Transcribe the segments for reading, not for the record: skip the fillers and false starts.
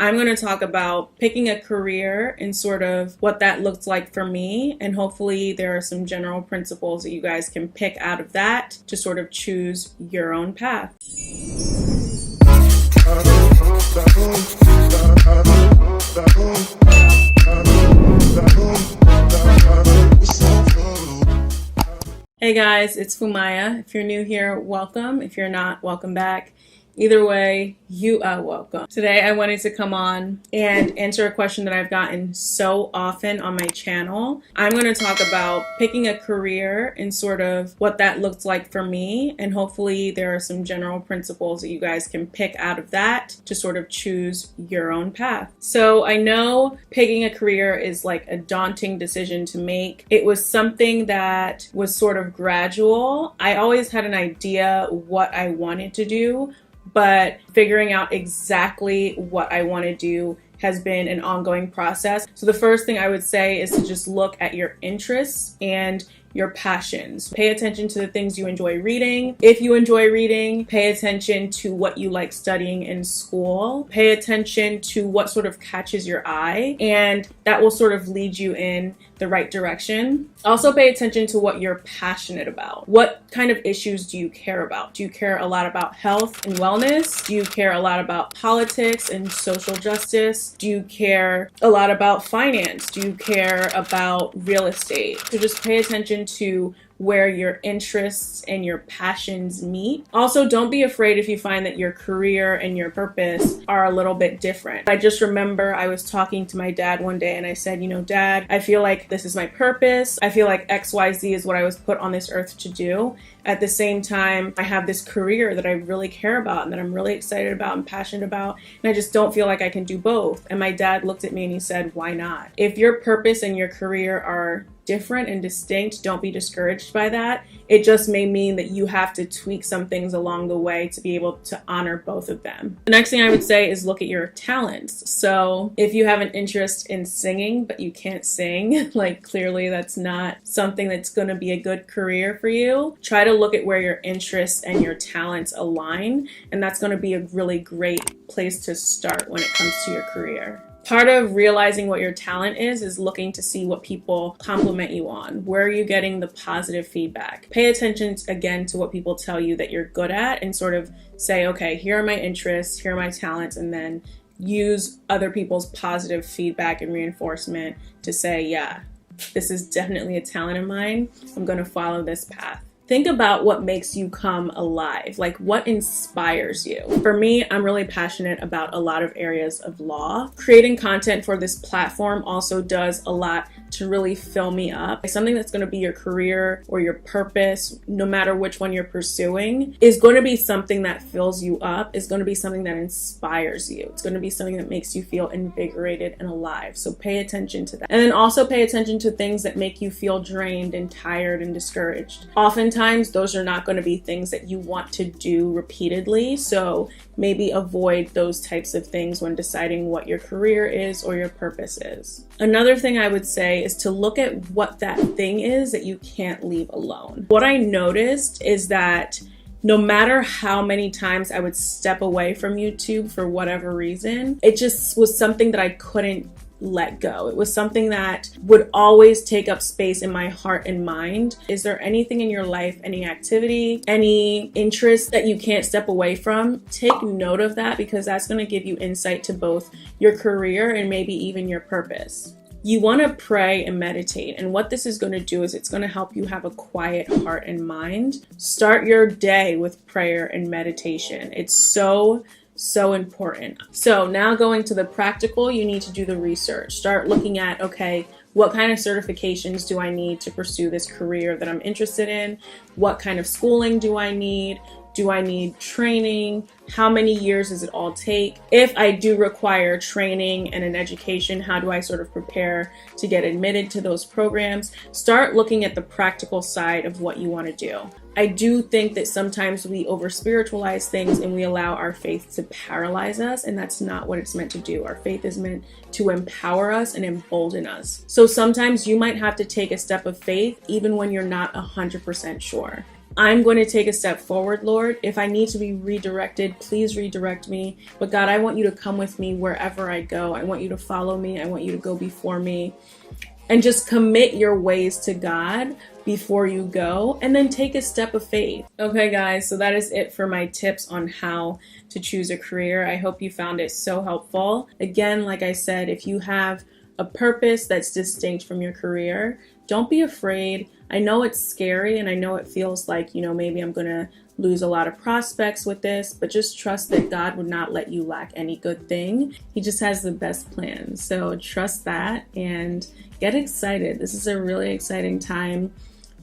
I'm going to talk about picking a career and sort of what that looks like for me. And hopefully there are some general principles that you guys can pick out of that to sort of choose your own path. Hey guys, it's Fumi. If you're new here, welcome. If you're not, welcome back. Either way, you are welcome. Today I wanted to come on and answer a question that I've gotten so often on my channel. I'm going to talk about picking a career and sort of what that looks like for me. And hopefully there are some general principles that you guys can pick out of that to sort of choose your own path. So I know picking a career is like a daunting decision to make. It was something that was sort of gradual. I always had an idea what I wanted to do, but figuring out exactly what I want to do has been an ongoing process. So the first thing I would say is to just look at your interests and your passions. Pay attention to the things you enjoy reading. If you enjoy reading, pay attention to what you like studying in school. Pay attention to what sort of catches your eye, and that will sort of lead you in the right direction. Also pay attention to what you're passionate about. What kind of issues do you care about? Do you care a lot about health and wellness? Do you care a lot about politics and social justice? Do you care a lot about finance? Do you care about real estate? So just pay attention to where your interests and your passions meet. Also, don't be afraid if you find that your career and your purpose are a little bit different. I just remember I was talking to my dad one day and I said, Dad, I feel like this is my purpose. I feel like XYZ is what I was put on this earth to do. At the same time, I have this career that I really care about and that I'm really excited about and passionate about, and I just don't feel like I can do both. And my dad looked at me and he said, why not? If your purpose and your career are different and distinct, don't be discouraged by that. It just may mean that you have to tweak some things along the way to be able to honor both of them. The next thing I would say is look at your talents. So if you have an interest in singing, but you can't sing, like clearly that's not something that's going to be a good career for you. Try to look at where your interests and your talents align, and that's going to be a really great place to start when it comes to your career. Part of realizing what your talent is looking to see what people compliment you on. Where are you getting the positive feedback? Pay attention again to what people tell you that you're good at and sort of say, okay, here are my interests, here are my talents, and then use other people's positive feedback and reinforcement to say, yeah, this is definitely a talent of mine. I'm going to follow this path. Think about what makes you come alive, like what inspires you. For me, I'm really passionate about a lot of areas of law. Creating content for this platform also does a lot to really fill me up. Something that's going to be your career or your purpose, no matter which one you're pursuing, is going to be something that fills you up, is going to be something that inspires you. It's going to be something that makes you feel invigorated and alive. So pay attention to that. And then also pay attention to things that make you feel drained and tired and discouraged. Oftentimes, those are not going to be things that you want to do repeatedly. So maybe avoid those types of things when deciding what your career is or your purpose is. Another thing I would say is to look at what that thing is that you can't leave alone. What I noticed is that no matter how many times I would step away from YouTube for whatever reason, it just was something that I couldn't let go. It was something that would always take up space in my heart and mind. Is there anything in your life, any activity, any interest that you can't step away from? Take note of that, because that's going to give you insight to both your career and maybe even your purpose. You want to pray and meditate, and what this is going to do is it's going to help you have a quiet heart and mind. Start your day with prayer and meditation. It's so important. So now going to the practical, you need to do the research. Start looking at, okay, what kind of certifications do I need to pursue this career that I'm interested in? What kind of schooling do I need? Do I need training? How many years does it all take? If I do require training and an education, how do I sort of prepare to get admitted to those programs? Start looking at the practical side of what you want to do. I do think that sometimes we over-spiritualize things and we allow our faith to paralyze us, and that's not what it's meant to do. Our faith is meant to empower us and embolden us. So sometimes you might have to take a step of faith even when you're not 100% sure. I'm going to take a step forward, Lord. If I need to be redirected, please redirect me. But God, I want you to come with me wherever I go. I want you to follow me. I want you to go before me. And just commit your ways to God before you go, and then take a step of faith. Okay, guys, so that is it for my tips on how to choose a career. I hope you found it so helpful. Again, like I said, if you have a purpose that's distinct from your career, don't be afraid. I know it's scary, and I know it feels like, maybe I'm gonna lose a lot of prospects with this, but just trust that God would not let you lack any good thing. He just has the best plan. So trust that and get excited. This is a really exciting time.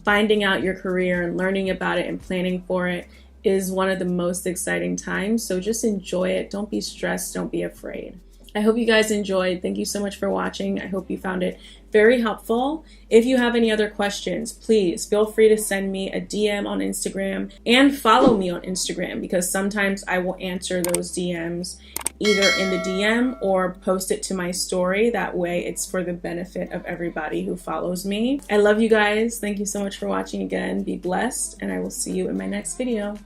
Finding out your career and learning about it and planning for it is one of the most exciting times. So just enjoy it. Don't be stressed. Don't be afraid. I hope you guys enjoyed. Thank you so much for watching. I hope you found it very helpful. If you have any other questions, please feel free to send me a DM on Instagram and follow me on Instagram, because sometimes I will answer those DMs either in the DM or post it to my story. That way it's for the benefit of everybody who follows me. I love you guys. Thank you so much for watching again. Be blessed, and I will see you in my next video.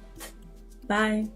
Bye.